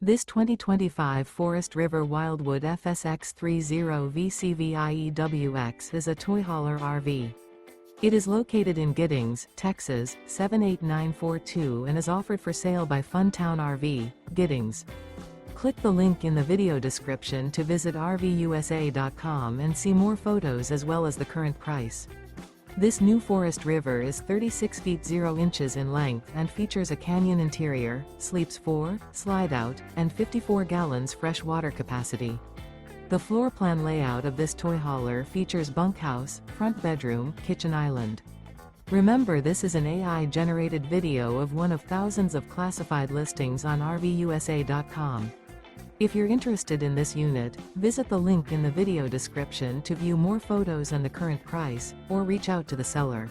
This 2025 Forest River Wildwood FSX 30 VCVIEWX is a toy hauler RV. It is located in Giddings, Texas, 78942 and is offered for sale by Funtown RV, Giddings. Click the link in the video description to visit RVUSA.com and see more photos as well as the current price. This new Forest River is 36 feet 0 inches in length and features a canyon interior, sleeps 4, Slideout, and 54 gallons fresh water capacity. The floor plan layout of this toy hauler features bunkhouse, front bedroom, kitchen island. Remember, this is an AI-generated video of one of thousands of classified listings on RVUSA.com. If you're interested in this unit, visit the link in the video description to view more photos and the current price, or reach out to the seller.